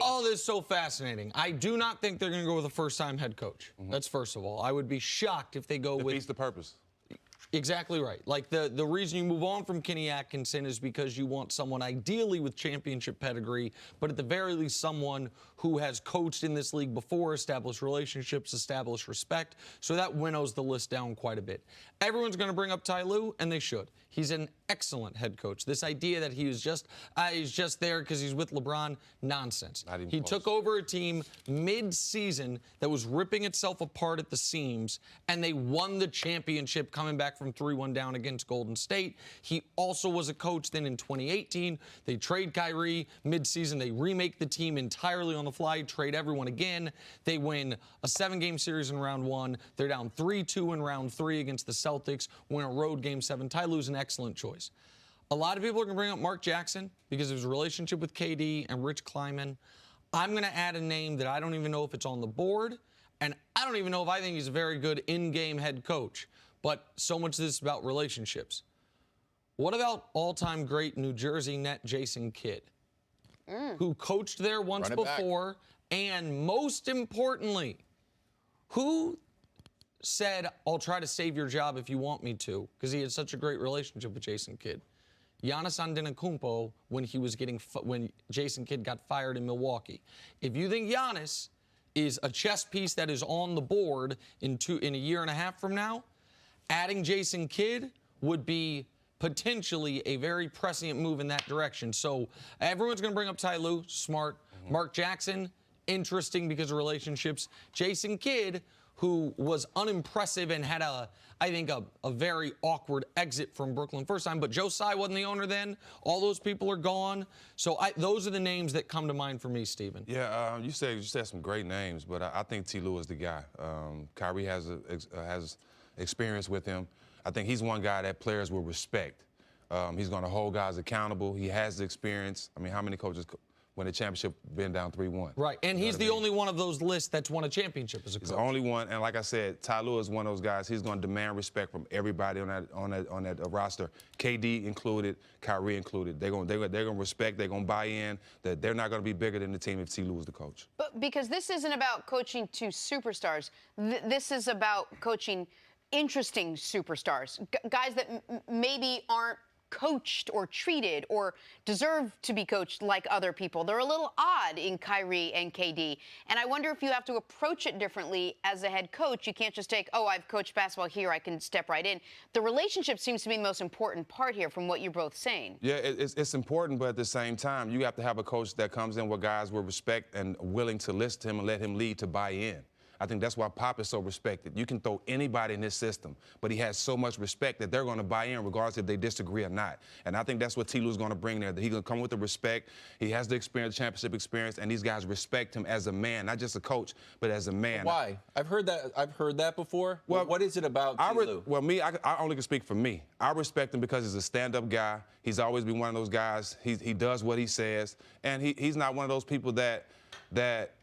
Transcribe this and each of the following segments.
Oh, this is so fascinating. I do not think they're going to go with a first-time head coach. That's first of all. I would be shocked if they go with... Defeats the purpose. Exactly right. Like, the reason you move on from Kenny Atkinson is because you want someone ideally with championship pedigree, but at the very least someone who has coached in this league before, established relationships, established respect. So that winnows the list down quite a bit. Everyone's going to bring up Ty Lue, and they should. He's an excellent head coach. This idea that he was just he's just there because he's with LeBron, nonsense. He took over a team mid-season that was ripping itself apart at the seams, and they won the championship coming back from 3-1 down against Golden State. He also was a coach then in 2018. They trade Kyrie mid-season. They remake the team entirely on the fly, trade everyone again. They win a 7-game series in round 1. They're down 3-2 in round 3 against the Celtics, win a road game 7. Ty Lue's an excellent choice. A lot of people are going to bring up Mark Jackson because of his relationship with KD and Rich Kleiman. I'm going to add a name that I don't even know if it's on the board, and I don't even know if I think he's a very good in-game head coach. But so much of this is about relationships. What about all-time great New Jersey Net Jason Kidd, who coached there once before, and most importantly, who said, I'll try to save your job if you want me to, because he had such a great relationship with Jason Kidd. Giannis Antetokounmpo, when Jason Kidd got fired in Milwaukee. If you think Giannis is a chess piece that is on the board in a year and a half from now, adding Jason Kidd would be potentially a very prescient move in that direction. So everyone's going to bring up Ty Lue, smart. Mark Jackson, interesting because of relationships. Jason Kidd, who was unimpressive and had I think a very awkward exit from Brooklyn first time, but Joe Tsai wasn't the owner then. All those people are gone. So those are the names that come to mind for me, Stephen. Yeah, you said some great names, but I think Ty Lue is the guy. Kyrie has experience with him. I think he's one guy that players will respect. He's going to hold guys accountable. He has the experience. I mean, how many coaches win a championship been down 3-1? Right, and he's the only one of those lists that's won a championship as a coach. He's the only one, and like I said, Ty Lue is one of those guys. He's going to demand respect from everybody on that roster, KD included, Kyrie included. They're going to respect. They're going to buy in. That they're not going to be bigger than the team if Ty Lue is the coach. But because this isn't about coaching two superstars, this is about coaching interesting superstars, guys that maybe aren't coached or treated or deserve to be coached like other people. They're a little odd in Kyrie and KD. And I wonder if you have to approach it differently as a head coach. You can't just take, oh, I've coached basketball here, I can step right in. The relationship seems to be the most important part here from what you're both saying. Yeah, it's important, but at the same time, you have to have a coach that comes in with guys with respect and willing to listen to him and let him lead to buy in. I think that's why Pop is so respected. You can throw anybody in this system, but he has so much respect that they're going to buy in regardless if they disagree or not. And I think that's what Ty Lue's going to bring there. That he's going to come with the respect. He has the experience, championship experience, and these guys respect him as a man, not just a coach, but as a man. Why? I've heard that before. Well, what is it about Ty Lue? Well, I only can speak for me. I respect him because he's a stand-up guy. He's always been one of those guys. He does what he says, and he's not one of those people that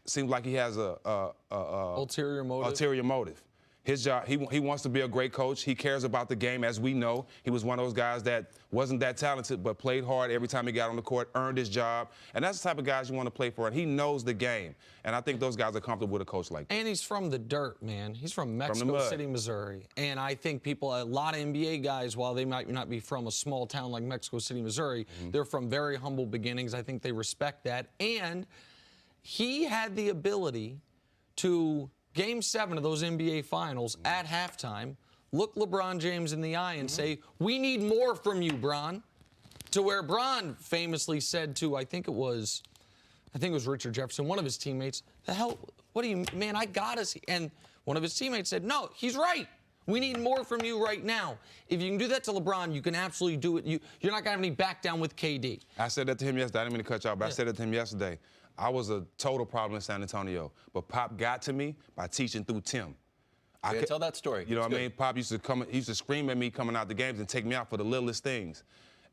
seems like he has a ulterior motive. Ulterior motive. His job, he wants to be a great coach. He cares about the game, as we know. He was one of those guys that wasn't that talented, but played hard every time he got on the court, earned his job. And that's the type of guys you want to play for. And he knows the game. And I think those guys are comfortable with a coach like that. And he's from the dirt, man. He's from Mexico City, Missouri. And I think a lot of NBA guys, while they might not be from a small town like Mexico City, Missouri, they're from very humble beginnings. I think they respect that. And he had the ability to, Game 7 of those NBA Finals, at halftime, look LeBron James in the eye and say, we need more from you, Bron. To where Bron famously said to, I think it was Richard Jefferson, one of his teammates, the hell, what do you, man, I got us. And one of his teammates said, no, he's right. We need more from you right now. If you can do that to LeBron, you can absolutely do it. You're not going to have any back down with KD. I said that to him yesterday. I didn't mean to cut you off, but I said that to him yesterday. I was a total problem in San Antonio, but Pop got to me by teaching through Tim. I could tell that story. You know what I mean? Pop used to scream at me coming out the games and take me out for the littlest things.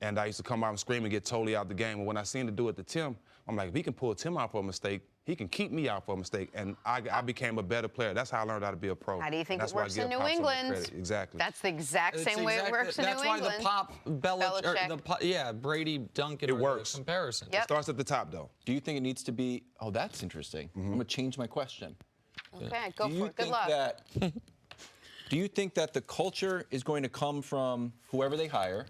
And I used to come out and scream and get totally out the game. And when I seen him do it to Tim, I'm like, if he can pull Tim out for a mistake, he can keep me out for a mistake, and I became a better player. That's how I learned how to be a pro. How do you think it works in New England? Exactly. That's the exact same way it works in New England. That's why the Pop, Brady Duncan. It works. Comparison. Yep. It starts at the top, though. Do you think it needs to be? Oh, that's interesting. I'm gonna change my question. Okay, go for it. Good luck. Do you think that the culture is going to come from whoever they hire,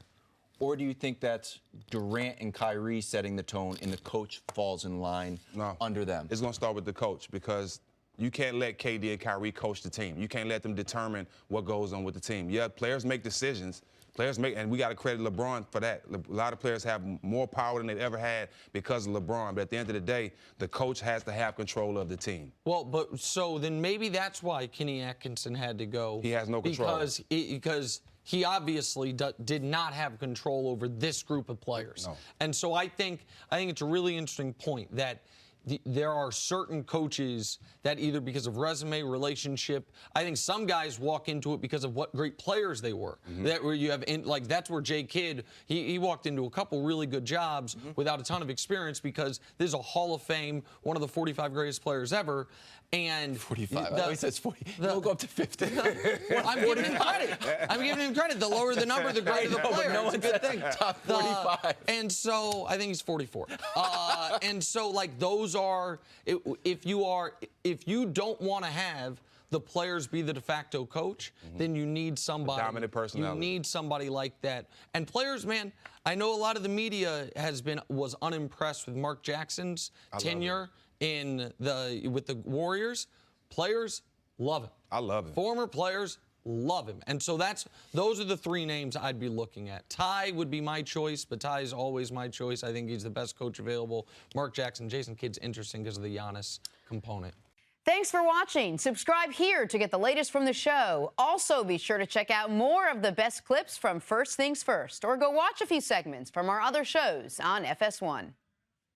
or do you think that's Durant and Kyrie setting the tone and the coach falls in line under them? It's going to start with the coach, because you can't let KD and Kyrie coach the team. You can't let them determine what goes on with the team. Yeah, players make decisions. And we got to credit LeBron for that. A lot of players have more power than they've ever had because of LeBron. But at the end of the day, the coach has to have control of the team. Well, but so then maybe that's why Kenny Atkinson had to go. He has no control. Because he obviously did not have control over this group of players. No. And so I think it's a really interesting point that there are certain coaches that either because of resume, relationship, I think some guys walk into it because of what great players they were. That where you have that's where Jay Kidd, he walked into a couple really good jobs without a ton of experience, because this is a Hall of Fame, one of the 45 greatest players ever. And 45. I always says 40. We'll go up to 50. Well, I'm giving him credit. I'm giving him credit. The lower the number, the greater the player. No, it's a good thing. Top 45. And so I think he's 44. And so those are, if you don't want to have the players be the de facto coach, then you need somebody. Dominant personality. You need somebody like that. And players, man, I know a lot of the media was unimpressed with Mark Jackson's tenure with the Warriors. Players love him. I love him. Former players love him. And so those are the three names I'd be looking at. Ty would be my choice, but Ty is always my choice. I think he's the best coach available. Mark Jackson, Jason Kidd's interesting because of the Giannis component. Thanks for watching. Subscribe here to get the latest from the show. Also, be sure to check out more of the best clips from First Things First, or go watch a few segments from our other shows on FS1.